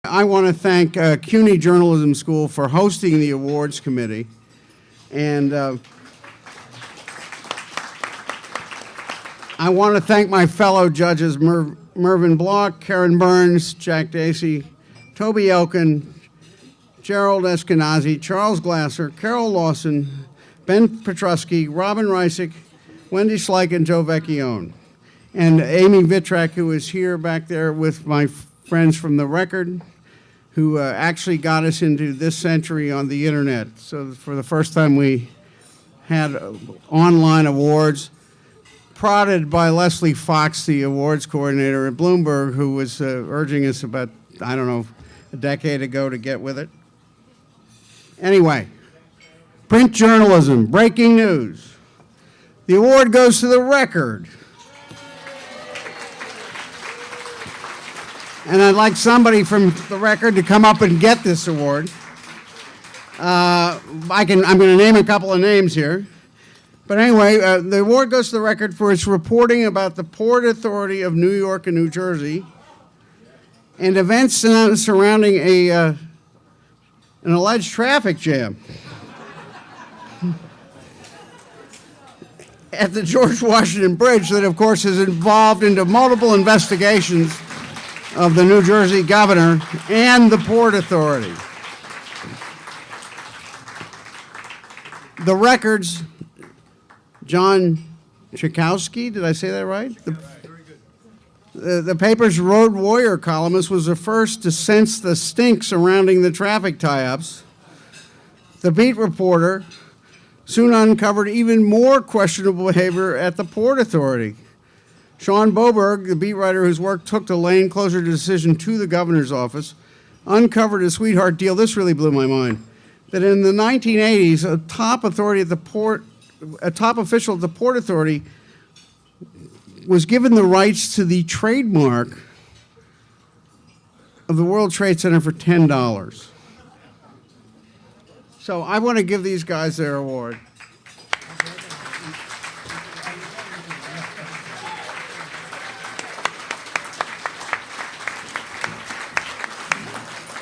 I want to thank CUNY Journalism School for hosting the awards committee. And I want to thank my fellow judges, Mervyn Block, Karen Burns, Jack Dacey, Toby Elkin, Gerald Eskenazi, Charles Glasser, Carol Lawson, Ben Petrusky, Robin Reisick, Wendy Schleich, and Joe Vecchione. And Amy Vitrak, who is here back there with my friends from The Record, who actually got us into this century on the internet. So for the first time we had online awards, prodded by Leslie Fox, the awards coordinator at Bloomberg, who was urging us about, I don't know, a decade ago to get with it. Anyway, print journalism, breaking news. The award goes to The Record. And I'd like somebody from The Record to come up and get this award. I'm going to name a couple of names here. But anyway, the award goes to The Record for its reporting about the Port Authority of New York and New Jersey and events surrounding an alleged traffic jam at the George Washington Bridge that, of course, has evolved into multiple investigations of the New Jersey governor and the Port Authority. The Record's John Chikowski, did I say that right? The paper's road warrior columnist was the first to sense the stink surrounding the traffic tie-ups. The beat reporter soon uncovered even more questionable behavior at the Port Authority. Sean Boberg, the beat writer whose work took the lane closure decision to the governor's office, uncovered a sweetheart deal. This really blew my mind. That in the 1980s, a top official at the Port Authority was given the rights to the trademark of the World Trade Center for $10. So I want to give these guys their award.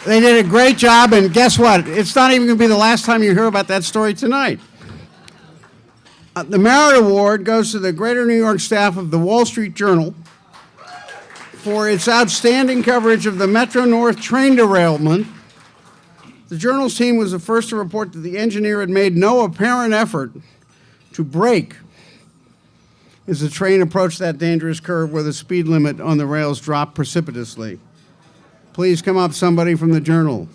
They did a great job, and guess what? It's not even going to be the last time you hear about that story tonight. The Merit Award goes to the Greater New York staff of the Wall Street Journal for its outstanding coverage of the Metro-North train derailment. The Journal's team was the first to report that the engineer had made no apparent effort to brake as the train approached that dangerous curve where the speed limit on the rails dropped precipitously. Please come up, somebody from the Journal.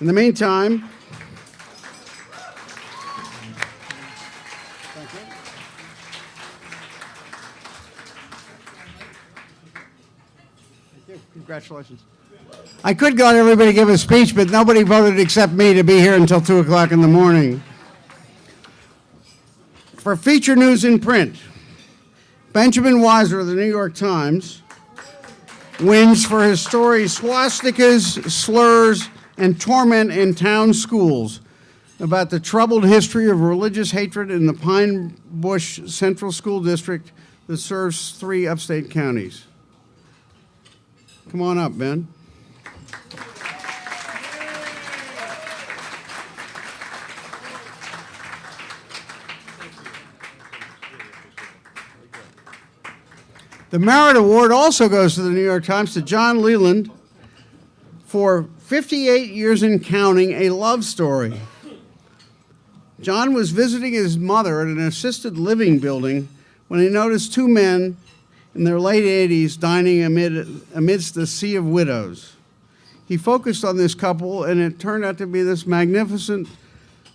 In the meantime, thank you. Thank you. Congratulations. I could go to everybody give a speech, but nobody voted except me to be here until 2 o'clock in the morning. For feature news in print, Benjamin Weiser of the New York Times wins for his story Swastikas, Slurs, and Torment in Town Schools about the troubled history of religious hatred in the Pine Bush Central School District that serves 3 upstate counties. Come on up, Ben. The Merit Award also goes to the New York Times to John Leland for 58 years and counting, a love story. John was visiting his mother at an assisted living building when he noticed 2 men in their late 80s dining amidst a sea of widows. He focused on this couple, and it turned out to be this magnificent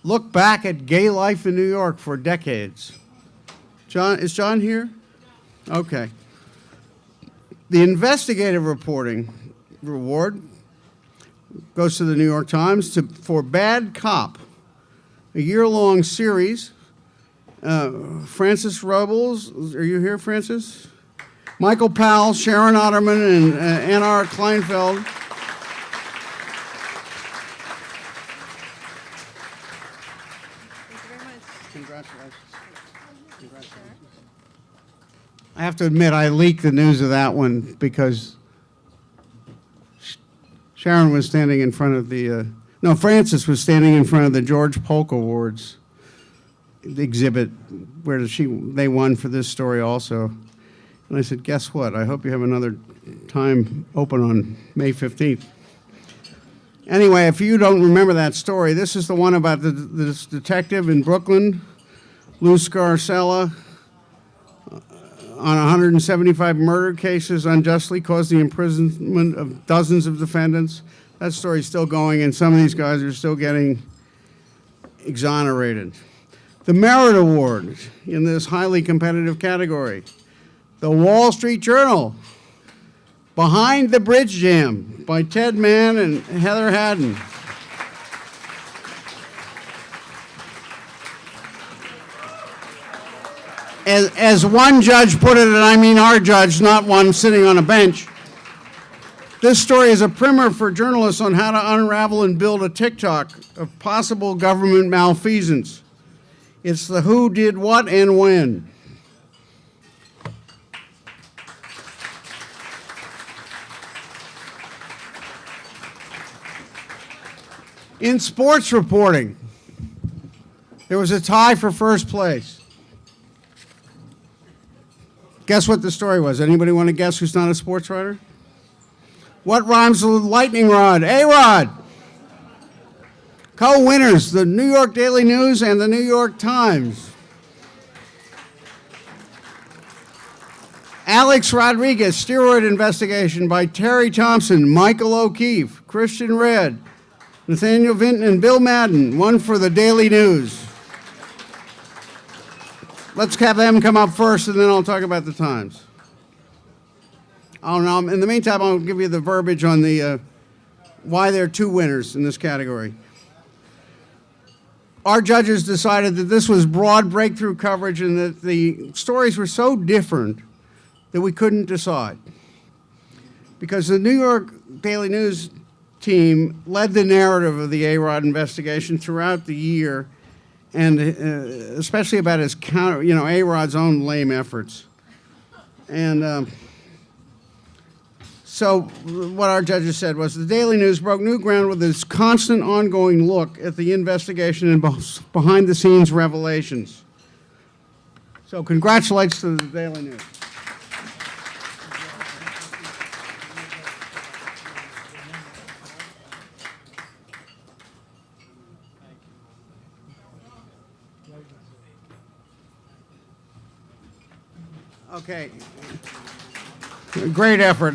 look back at gay life in New York for decades. John, is John here? Okay. The investigative reporting award goes to the New York Times for Bad Cop, a year-long series. Francis Robles, are you here, Francis? Michael Powell, Sharon Otterman, and Anna Kleinfeld. Thank you very much. Congratulations. I have to admit, I leaked the news of that one because Sharon was standing in front of the, no, Frances was standing in front of the George Polk Awards exhibit where they won for this story also. And I said, guess what? I hope you have another time open on May 15th. Anyway, if you don't remember that story, this is the one about this detective in Brooklyn, Lou Scarcella, on 175 murder cases, unjustly caused the imprisonment of dozens of defendants. That story's still going, and some of these guys are still getting exonerated. The Merit Award in this highly competitive category. The Wall Street Journal, Behind the Bridge Jam by Ted Mann and Heather Haddon. As one judge put it, and I mean our judge, not one sitting on a bench, this story is a primer for journalists on how to unravel and build a TikTok of possible government malfeasance. It's the who did what and when. In sports reporting, there was a tie for first place. Guess what the story was? Anybody want to guess who's not a sports writer? What rhymes with lightning rod? A-Rod. Co-winners, the New York Daily News and the New York Times. Alex Rodriguez, Steroid Investigation by Terry Thompson, Michael O'Keefe, Christian Redd, Nathaniel Vinton, and Bill Madden, one for the Daily News. Let's have them come up first, and then I'll talk about the Times. Oh, no, in the meantime, I'll give you the verbiage on the why there are two winners in this category. Our judges decided that this was broad breakthrough coverage and that the stories were so different that we couldn't decide. Because the New York Daily News team led the narrative of the A-Rod investigation throughout the year, and especially about his A-Rod's own lame efforts. And so what our judges said was the Daily News broke new ground with its constant ongoing look at the investigation and behind-the-scenes revelations. So congratulations to the Daily News. Okay, great effort.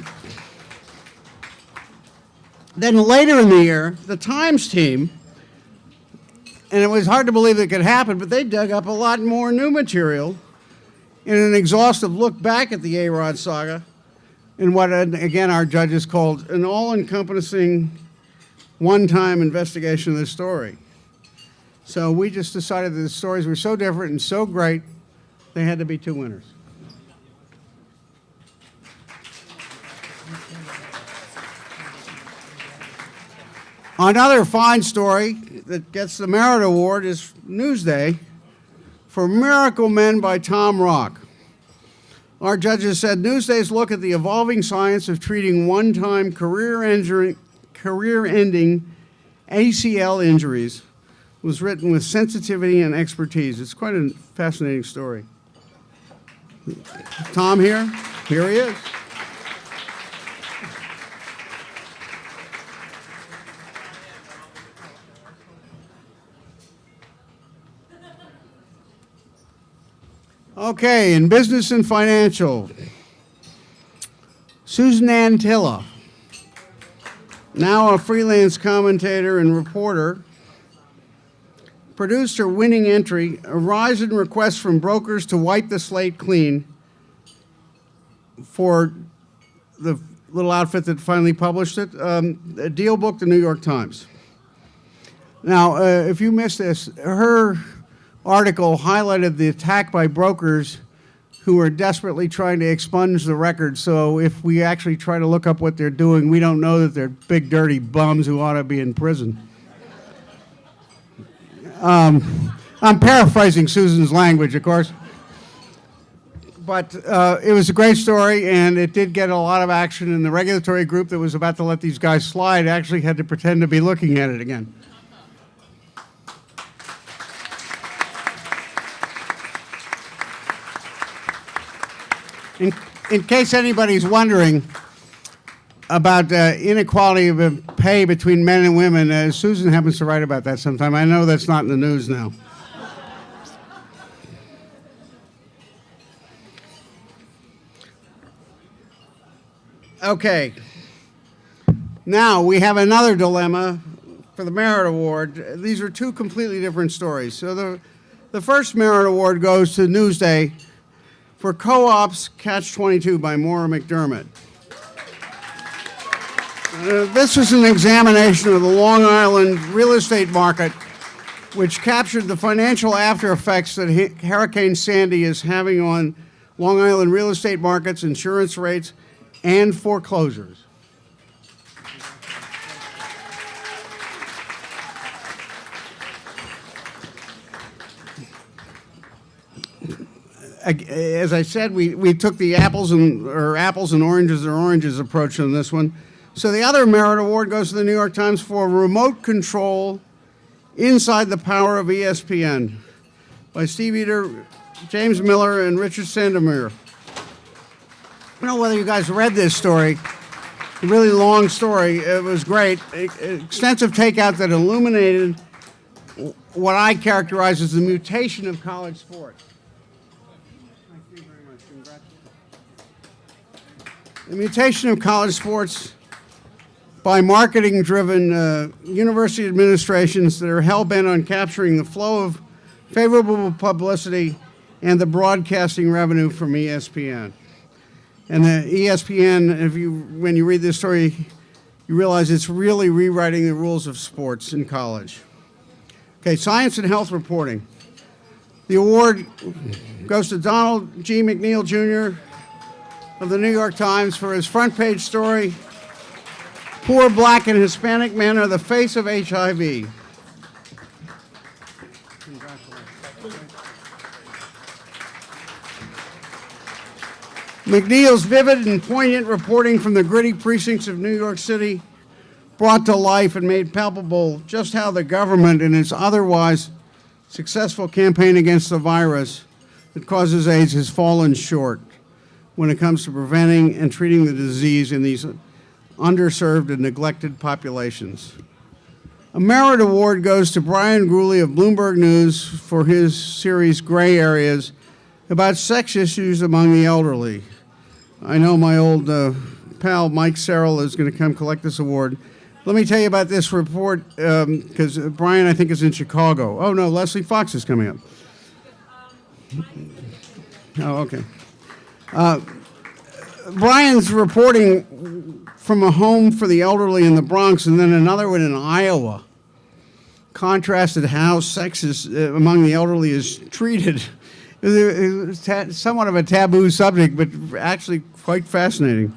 Then later in the year, the Times team, and it was hard to believe it could happen, but they dug up a lot more new material in an exhaustive look back at the A-Rod saga in what, again, our judges called an all-encompassing one-time investigation of the story. So we just decided that the stories were so different and so great, they had to be two winners. Another fine story that gets the Merit Award is Newsday for Miracle Men by Tom Rock. Our judges said Newsday's look at the evolving science of treating one-time career-ending ACL injuries was written with sensitivity and expertise. It's quite a fascinating story. Tom here? Here he is. Okay, in business and financial, Susan Antilla, now a freelance commentator and reporter, produced her winning entry, a rise in requests from brokers to wipe the slate clean for the little outfit that finally published it, a deal book, the New York Times. Now, if you missed this, her article highlighted the attack by brokers who are desperately trying to expunge the record. So if we actually try to look up what they're doing, we don't know that they're big dirty bums who ought to be in prison. I'm paraphrasing Susan's language, of course. But it was a great story, and it did get a lot of action, and the regulatory group that was about to let these guys slide actually had to pretend to be looking at it again. In case anybody's wondering about inequality of pay between men and women, Susan happens to write about that sometime. I know that's not in the news now. Okay. Now we have another dilemma for the Merit Award. These are two completely different stories. So the first Merit Award goes to Newsday for Co-op's Catch-22 by Maura McDermott. This was an examination of the Long Island real estate market, which captured the financial after effects that Hurricane Sandy is having on Long Island real estate markets, insurance rates, and foreclosures. As I said, we took the apples and oranges approach on this one. So the other Merit Award goes to the New York Times for Remote Control Inside the Power of ESPN by Steve Eater, James Miller, and Richard Sandomir. I don't know whether you guys read this story. A really long story. It was great. Extensive takeout that illuminated what I characterize as the mutation of college sports. Thank you very much. Congratulations. The mutation of college sports by marketing-driven university administrations that are hell-bent on capturing the flow of favorable publicity and the broadcasting revenue from ESPN. And the ESPN, when you read this story, you realize it's really rewriting the rules of sports in college. Okay, science and health reporting. The award goes to Donald G. McNeil, Jr. of the New York Times for his front page story, Poor Black and Hispanic Men Are the Face of HIV. McNeil's vivid and poignant reporting from the gritty precincts of New York City brought to life and made palpable just how the government, in its otherwise successful campaign against the virus that causes AIDS, has fallen short when it comes to preventing and treating the disease in these underserved and neglected populations. A Merit Award goes to Brian Grooley of Bloomberg News for his series Gray Areas about sex issues among the elderly. I know my old pal Mike Serrell is going to come collect this award. Let me tell you about this report, because Brian, I think, is in Chicago. Oh, no, Leslie Fox is coming up. Oh, okay. Brian's reporting from a home for the elderly in the Bronx and then another one in Iowa contrasted how sex is, among the elderly is treated. It was somewhat of a taboo subject, but actually quite fascinating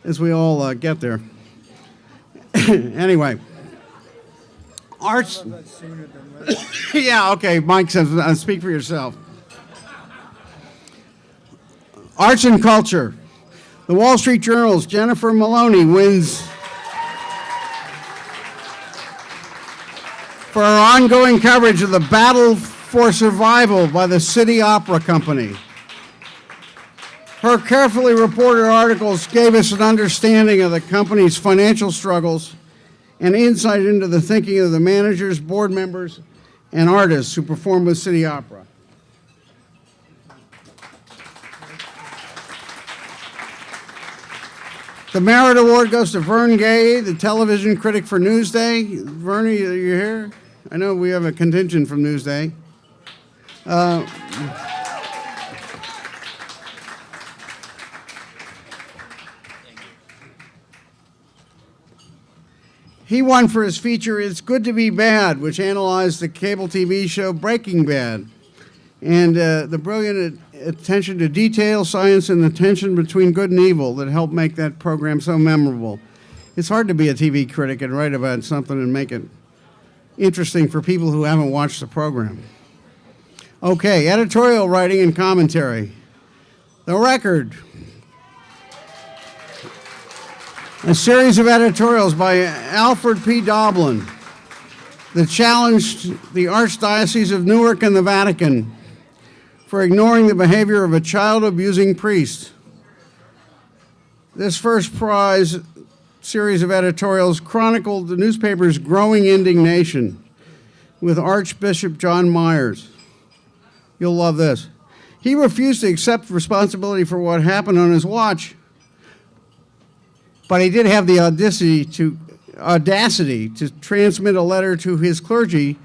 as we all get there. Anyway, arts. Yeah, okay, Mike says, speak for yourself. Arts and culture. The Wall Street Journal's Jennifer Maloney wins for her ongoing coverage of the battle for survival by the City Opera Company. Her carefully reported articles gave us an understanding of the company's financial struggles and insight into the thinking of the managers, board members, and artists who perform with City Opera. The Merit Award goes to Vern Gay, the television critic for Newsday. Vern, are you here? I know we have a contingent from Newsday. He won for his feature It's Good to Be Bad, which analyzed the cable TV show Breaking Bad and the brilliant attention to detail, science, and the tension between good and evil that helped make that program so memorable. It's hard to be a TV critic and write about something and make it interesting for people who haven't watched the program. Okay, editorial writing and commentary. The Record, a series of editorials by Alfred P. Doblin that challenged the Archdiocese of Newark and the Vatican for ignoring the behavior of a child-abusing priest. This first prize series of editorials chronicled the newspaper's growing indignation with Archbishop John Myers. You'll love this. He refused to accept responsibility for what happened on his watch, but he did have the audacity to transmit a letter to his clergy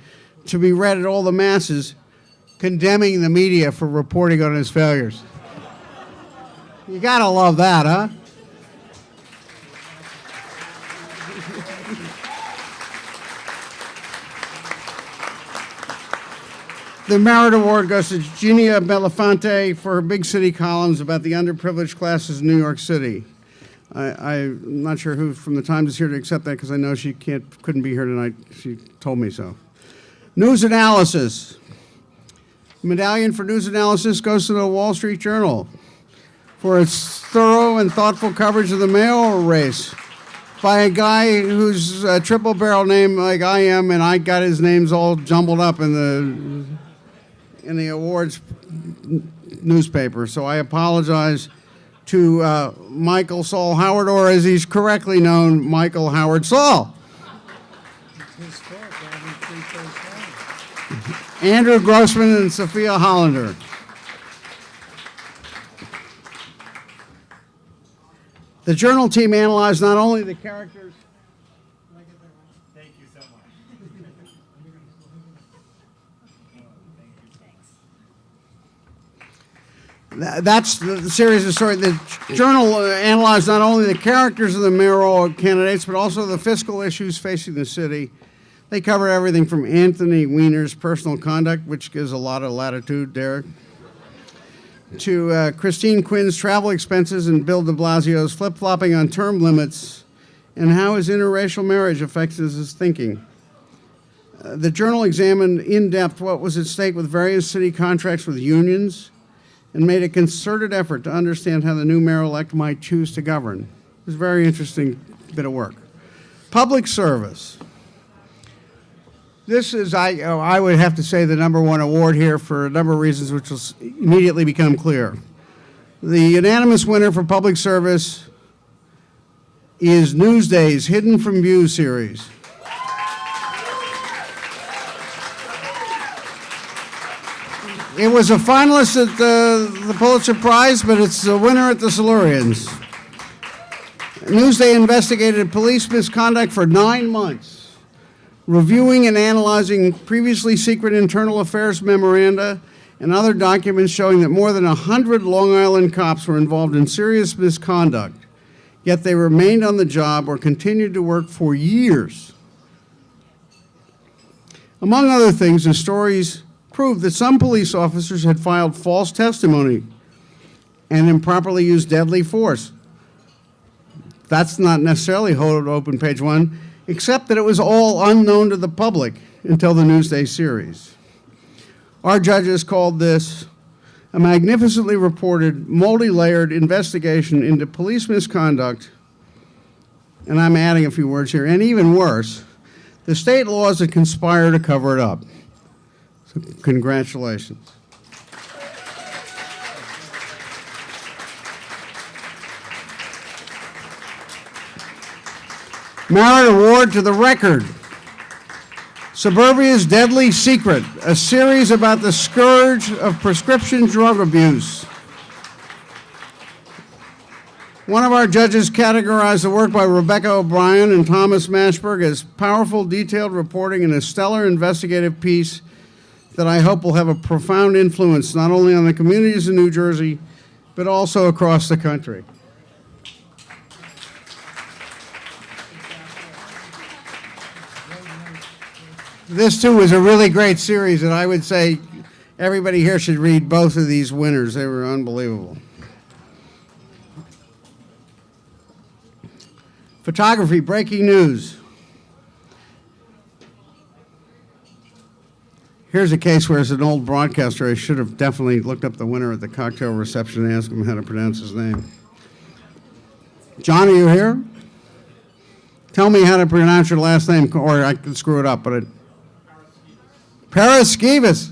to be read at all the masses, condemning the media for reporting on his failures. You gotta love that, huh? The Merit Award goes to Genia Belafonte for her big city columns about the underprivileged classes in New York City. I'm not sure who from the Times is here to accept that because I know she couldn't be here tonight. She told me so. News analysis. Medallion for news analysis goes to the Wall Street Journal for its thorough and thoughtful coverage of the mayoral race by a guy who's a triple barrel name like I am, and I got his names all jumbled up in the awards newspaper. So I apologize to Michael Saul Howard, or as he's correctly known, Michael Howard Saul. It's his fault. Having 3 first Andrew Grossman and Sophia Hollander. The journal team analyzed not only the characters. Thank you so much. That's the series of stories. The journal analyzed not only the characters of the mayoral candidates, but also the fiscal issues facing the city. They cover everything from Anthony Weiner's personal conduct, which gives a lot of latitude, Derek, to Christine Quinn's travel expenses and Bill de Blasio's flip-flopping on term limits and how his interracial marriage affects his thinking. The journal examined in depth what was at stake with various city contracts with unions and made a concerted effort to understand how the new mayor-elect might choose to govern. It was a very interesting bit of work. Public service. This is, I would have to say, the #1 award here for a number of reasons which will immediately become clear. The unanimous winner for public service is Newsday's Hidden from View series. It was a finalist at the Pulitzer Prize, but it's a winner at the Silurians. Newsday investigated police misconduct for 9 months, reviewing and analyzing previously secret internal affairs memoranda and other documents showing that more than 100 Long Island cops were involved in serious misconduct, yet they remained on the job or continued to work for years. Among other things, the stories proved that some police officers had filed false testimony and improperly used deadly force. That's not necessarily open page 1, except that it was all unknown to the public until the Newsday series. Our judges called this a magnificently reported, multi-layered investigation into police misconduct, and I'm adding a few words here, and even worse, the state laws that conspire to cover it up. So congratulations. Merit Award to The Record. Suburbia's Deadly Secret, a series about the scourge of prescription drug abuse. One of our judges categorized the work by Rebecca O'Brien and Thomas Mashberg as powerful, detailed reporting in a stellar investigative piece that I hope will have a profound influence not only on the communities in New Jersey, but also across the country. This, too, was a really great series, and I would say everybody here should read both of these winners. They were unbelievable. Photography, breaking news. Here's a case where, as an old broadcaster, I should have definitely looked up the winner at the cocktail reception and asked him how to pronounce his name. John, are you here? Tell me how to pronounce your last name, or I could screw it up, but Paraskevas.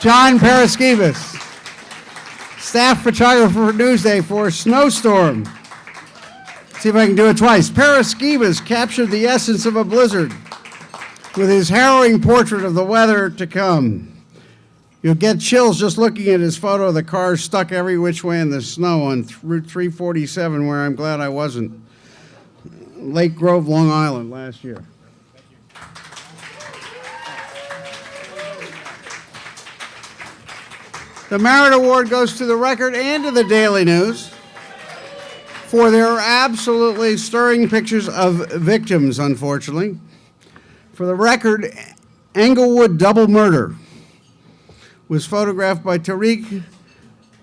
John Paraskevas, staff photographer for Newsday for Snowstorm. See if I can do it twice. Paraskevas captured the essence of a blizzard with his harrowing portrait of the weather to come. You'll get chills just looking at his photo of the car stuck every which way in the snow on Route 347, where I'm glad I wasn't. Lake Grove, Long Island, last year. The Merit Award goes to the Record and to the Daily News for their absolutely stirring pictures of victims, unfortunately. For the Record, Englewood double murder was photographed by Tariq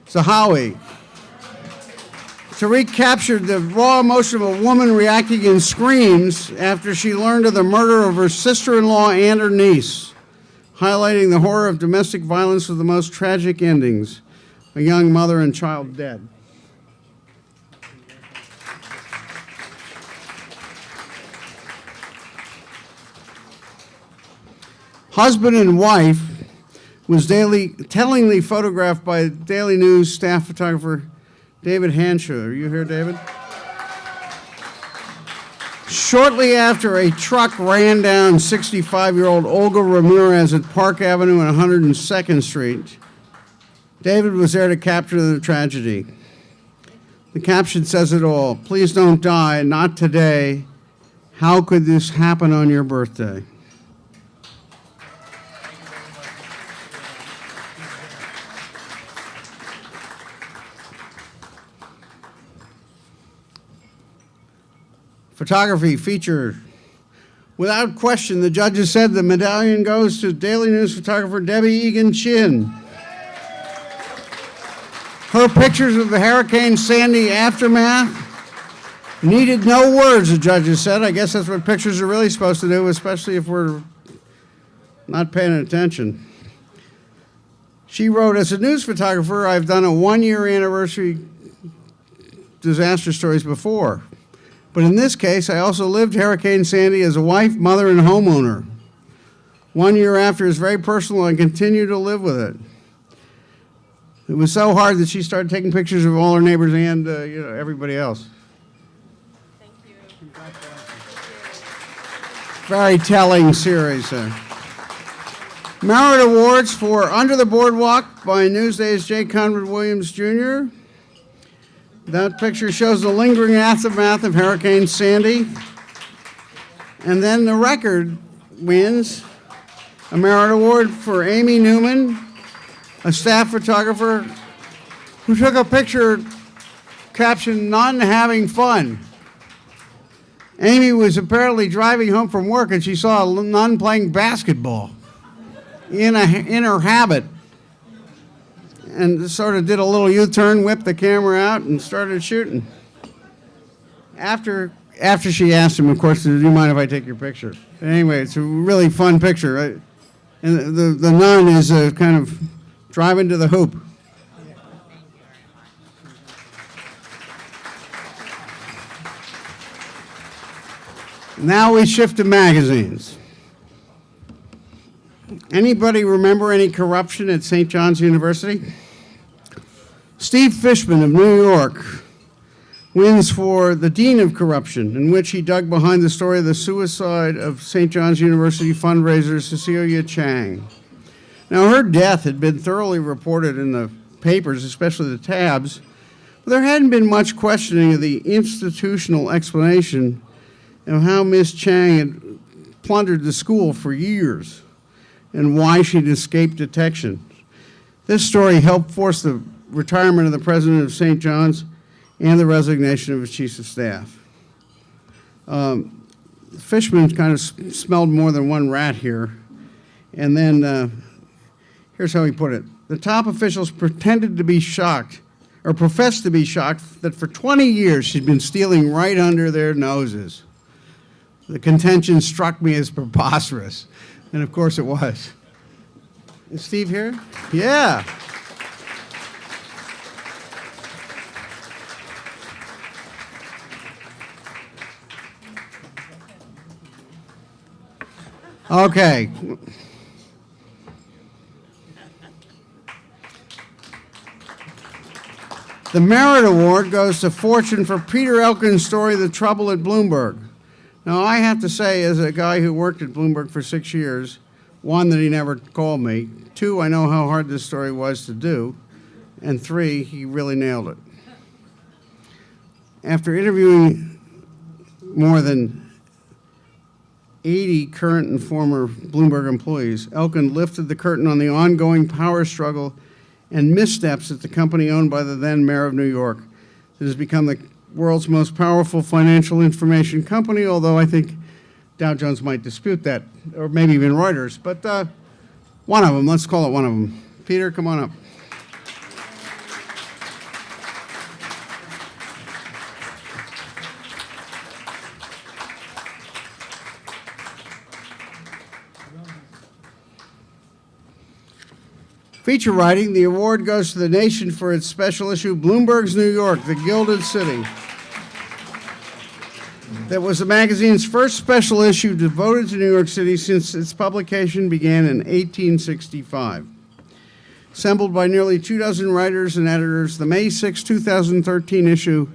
Zahawi. Tariq captured the raw emotion of a woman reacting in screams after she learned of the murder of her sister-in-law and her niece, highlighting the horror of domestic violence with the most tragic endings, a young mother and child dead. Husband and wife was tellingly photographed by Daily News staff photographer David Hanshaw. Are you here, David? Shortly after a truck ran down 65-year-old Olga Ramirez at Park Avenue and 102nd Street, David was there to capture the tragedy. The caption says it all. Please don't die, not today. How could this happen on your birthday? Photography feature. Without question, the judges said the medallion goes to Daily News photographer Debbie Egan Chin. Her pictures of the Hurricane Sandy aftermath needed no words, the judges said. I guess that's what pictures are really supposed to do, especially if we're not paying attention. She wrote, as a news photographer, I've done a one-year anniversary disaster stories before. But in this case, I also lived Hurricane Sandy as a wife, mother, and homeowner. 1 year after is very personal and continue to live with it. It was so hard that she started taking pictures of all her neighbors and everybody else. Thank you. Very telling series there. Merit Awards for Under the Boardwalk by Newsday's J. Conrad Williams, Jr. That picture shows the lingering aftermath of Hurricane Sandy. And then the Record wins a Merit Award for Amy Newman, a staff photographer who took a picture captioned, "None having fun." Amy was apparently driving home from work and she saw a nun playing basketball in her habit. And sort of did a little U-turn, whipped the camera out, and started shooting. After she asked him, of course, do you mind if I take your picture? Anyway, it's a really fun picture. Right? And the nun is kind of driving to the hoop. Now we shift to magazines. Anybody remember any corruption at St. John's University? Steve Fishman of New York wins for the Dean of Corruption, in which he dug behind the story of the suicide of St. John's University fundraiser Cecilia Chang. Now, her death had been thoroughly reported in the papers, especially the tabs, but there hadn't been much questioning of the institutional explanation of how Miss Chang had plundered the school for years and why she'd escaped detection. This story helped force the retirement of the president of St. John's and the resignation of his chief of staff. Fishman kind of smelled more than one rat here. And then here's how he put it. The top officials pretended to be shocked, or professed to be shocked, that for 20 years she'd been stealing right under their noses. The contention struck me as preposterous, and of course it was. Is Steve here? Yeah. Okay. The Merit Award goes to Fortune for Peter Elkin's story, The Trouble at Bloomberg. Now, I have to say, as a guy who worked at Bloomberg for 6 years, one, that he never called me. Two, I know how hard this story was to do. And three, he really nailed it. After interviewing more than 80 current and former Bloomberg employees, Elkin lifted the curtain on the ongoing power struggle and missteps at the company owned by the then mayor of New York that has become the world's most powerful financial information company, although I think Dow Jones might dispute that, or maybe even Reuters. But one of them, let's call it one of them. Peter, come on up. Feature writing, the award goes to the nation for its special issue, Bloomberg's New York, the Gilded City. That was the magazine's first special issue devoted to New York City since its publication began in 1865. Assembled by nearly 24 writers and editors, the May 6, 2013 issue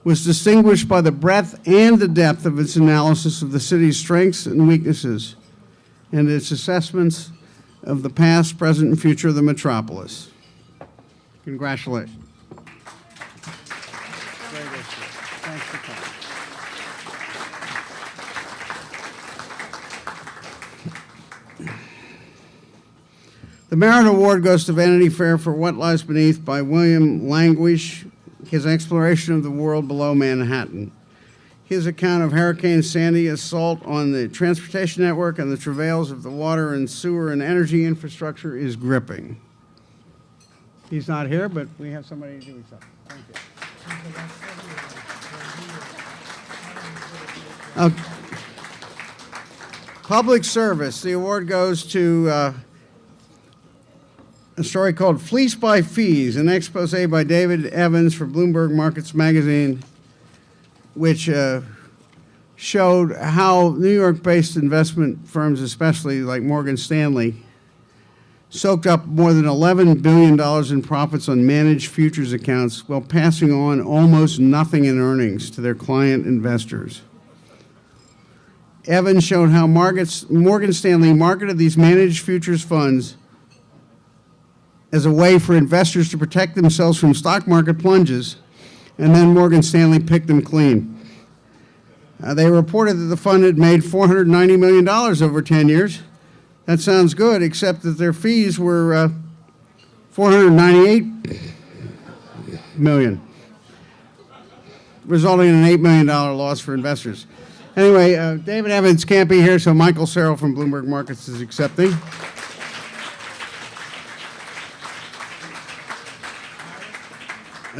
was distinguished by the breadth and the depth of its analysis of the city's strengths and weaknesses and its assessments of the past, present, and future of the metropolis. Congratulations. Great issue. Thanks for coming. The Merit Award goes to Vanity Fair for What Lies Beneath by William Languish, his exploration of the world below Manhattan. His account of Hurricane Sandy, assault on the transportation network, and the travails of the water and sewer and energy infrastructure is gripping. He's not here, but we have somebody doing something. Thank you. Public service. The award goes to a story called Fleeced by Fees, an expose by David Evans for Bloomberg Markets Magazine, which showed how New York-based investment firms, especially like Morgan Stanley, soaked up more than $11 billion in profits on managed futures accounts while passing on almost nothing in earnings to their client investors. Evans showed how Morgan Stanley marketed these managed futures funds as a way for investors to protect themselves from stock market plunges, and then Morgan Stanley picked them clean. They reported that the fund had made $490 million over 10 years. That sounds good, except that their fees were $498 million, resulting in an $8 million loss for investors. Anyway, David Evans can't be here, so Michael Serrell from Bloomberg Markets is accepting.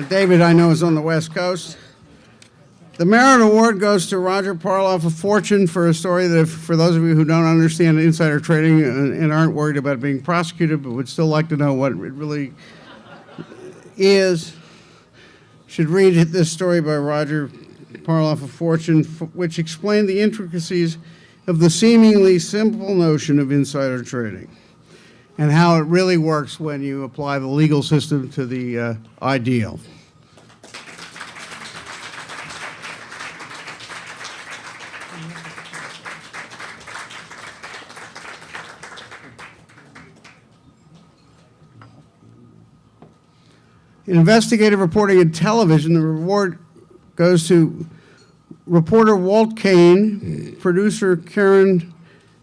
David, I know, is on the West Coast. The Merit Award goes to Roger Parloff of Fortune for a story that, for those of you who don't understand insider trading and aren't worried about being prosecuted but would still like to know what it really is, should read this story by Roger Parloff of Fortune, which explained the intricacies of the seemingly simple notion of insider trading and how it really works when you apply the legal system to the ideal. In investigative reporting in television, the reward goes to reporter Walt Kane, producer Karen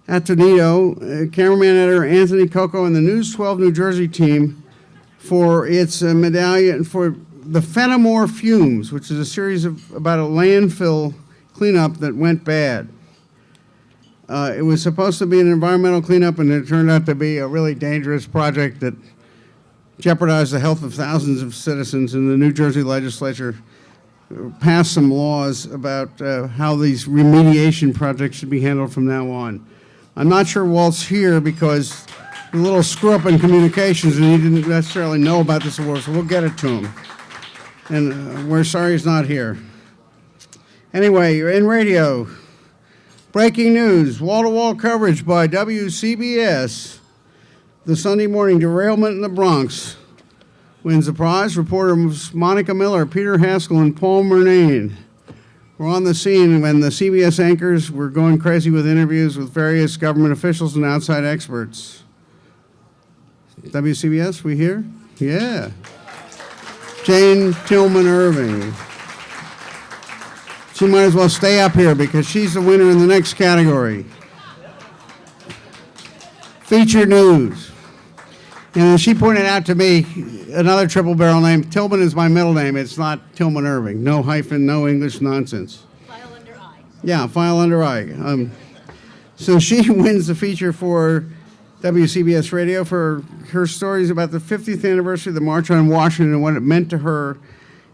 Antonito, cameraman editor Anthony Coco, and the News 12 New Jersey team for its medallion for the Fenimore Fumes, which is a series about a landfill cleanup that went bad. It was supposed to be an environmental cleanup, and it turned out to be a really dangerous project that jeopardized the health of thousands of citizens, and the New Jersey legislature passed some laws about how these remediation projects should be handled from now on. I'm not sure Walt's here because a little screw up in communications and he didn't necessarily know about this award, so we'll get it to him. And we're sorry he's not here. Anyway, you're in radio. Breaking news, wall-to-wall coverage by WCBS. The Sunday morning derailment in the Bronx wins the prize. Reporters Monica Miller, Peter Haskell, and Paul Murnane were on the scene when the CBS anchors were going crazy with interviews with various government officials and outside experts. WCBS, we here? Yeah. Jane Tillman Irving. She might as well stay up here because she's the winner in the next category. Feature news. And she pointed out to me another triple barrel name. Tillman is my middle name. It's not Tillman Irving. No hyphen, no English nonsense. File under I. Yeah, file under I. So she wins the feature for WCBS Radio for her stories about the 50th anniversary of the March on Washington and what it meant to her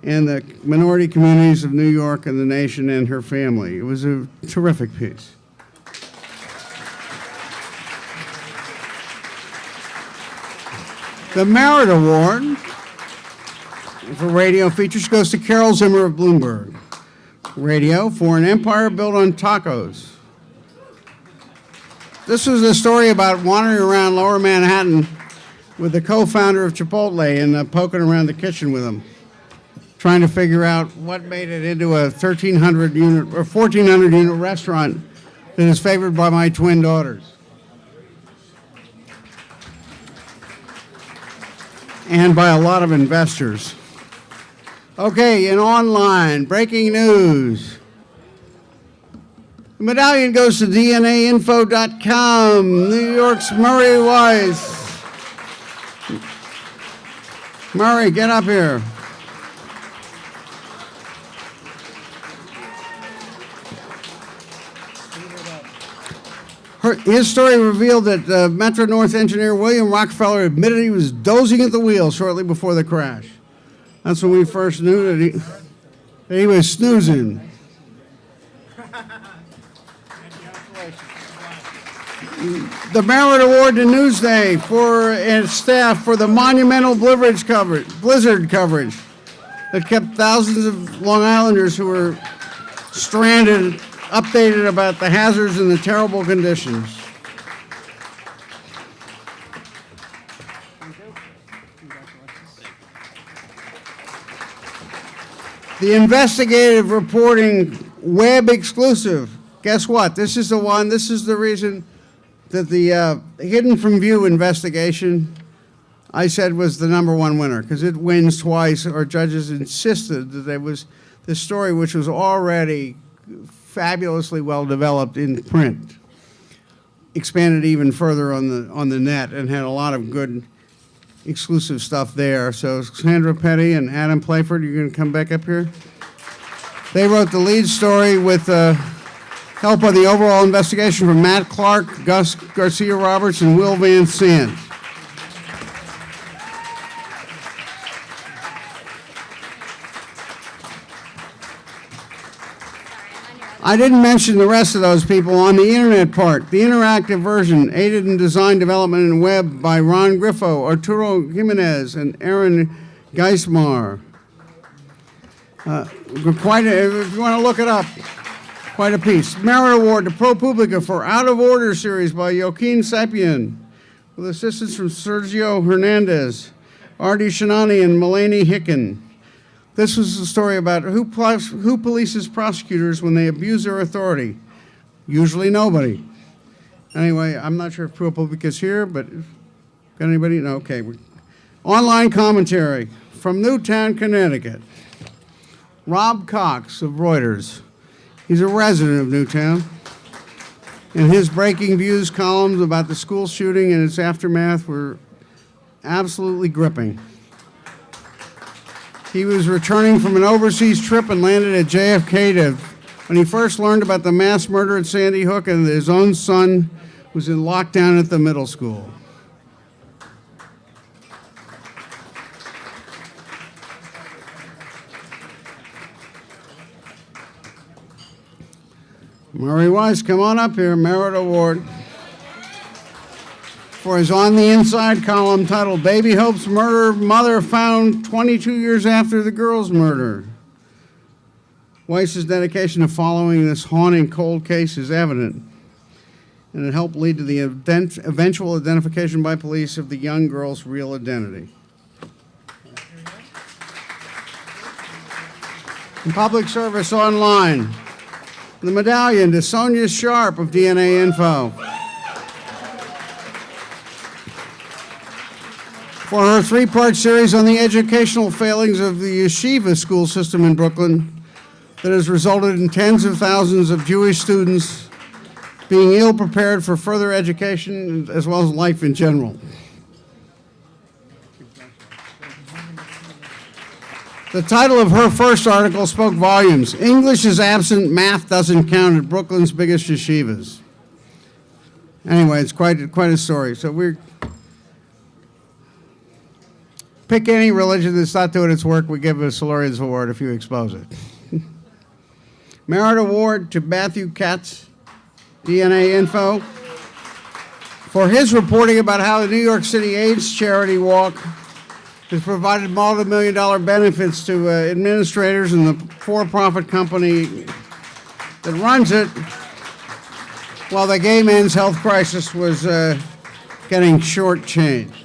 and the minority communities of New York and the nation and her family. It was a terrific piece. The Merit Award for radio features goes to Carol Zimmer of Bloomberg Radio for An Empire Built on Tacos. This was a story about wandering around Lower Manhattan with the co-founder of Chipotle and poking around the kitchen with him, trying to figure out what made it into a 1,300 unit or 1,400 unit restaurant that is favored by my twin daughters. And by a lot of investors. Okay, in online, breaking news. The medallion goes to DNAinfo.com, New York's Murray Weiss. Murray, get up here. His story revealed that Metro-North engineer William Rockefeller admitted he was dozing at the wheel shortly before the crash. That's when we first knew that he was snoozing. The Merit Award to Newsday for its staff for the monumental blizzard coverage that kept thousands of Long Islanders who were stranded updated about the hazards and the terrible conditions. The investigative reporting web exclusive. Guess what? This is the one, this is the reason that the Hidden from View investigation I said was the #1 winner, because it wins twice. Our judges insisted that there was this story, which was already fabulously well developed in print, expanded even further on the net, and had a lot of good exclusive stuff there. So Sandra Petty and Adam Playford, you're going to come back up here. They wrote the lead story with help of the overall investigation from Matt Clark, Gus Garcia Roberts, and Will Van Sant. I didn't mention the rest of those people on the internet part. The interactive version, aided in design, development, and web by Ron Griffo, Arturo Jimenez, and Aaron Geismar. If you want to look it up, quite a piece. Merit Award to ProPublica for Out of Order series by Joaquin Sapien, with assistance from Sergio Hernandez, Artie Shanani, and Mulaney Hicken. This was a story about who polices prosecutors when they abuse their authority. Usually nobody. Anyway, I'm not sure if ProPublica's here, but got anybody? No, okay. Online commentary from Newtown, Connecticut. Rob Cox of Reuters. He's a resident of Newtown. And his breaking views columns about the school shooting and its aftermath were absolutely gripping. He was returning from an overseas trip and landed at JFK when he first learned about the mass murder at Sandy Hook and his own son was in lockdown at the middle school. Murray Weiss, come on up here, Merit Award for his On the Inside column titled Baby Hope's Murder, Mother Found 22 Years After the Girl's Murder. Weiss's dedication to following this haunting cold case is evident, and it helped lead to the eventual identification by police of the young girl's real identity. In public service online, the medallion to Sonia Sharp of DNA Info for her three-part series on the educational failings of the yeshiva school system in Brooklyn that has resulted in tens of thousands of Jewish students being ill-prepared for further education as well as life in general. The title of her first article spoke volumes. English is absent, math doesn't count at Brooklyn's biggest yeshivas. Anyway, it's quite a story. So we're pick any religion that's not doing its work, we give a Silurians Award if you expose it. Merit Award to Matthew Katz, DNA Info, for his reporting about how the New York City AIDS charity walk has provided multi-million-dollar benefits to administrators and the for-profit company that runs it, while the gay men's health crisis was getting shortchanged.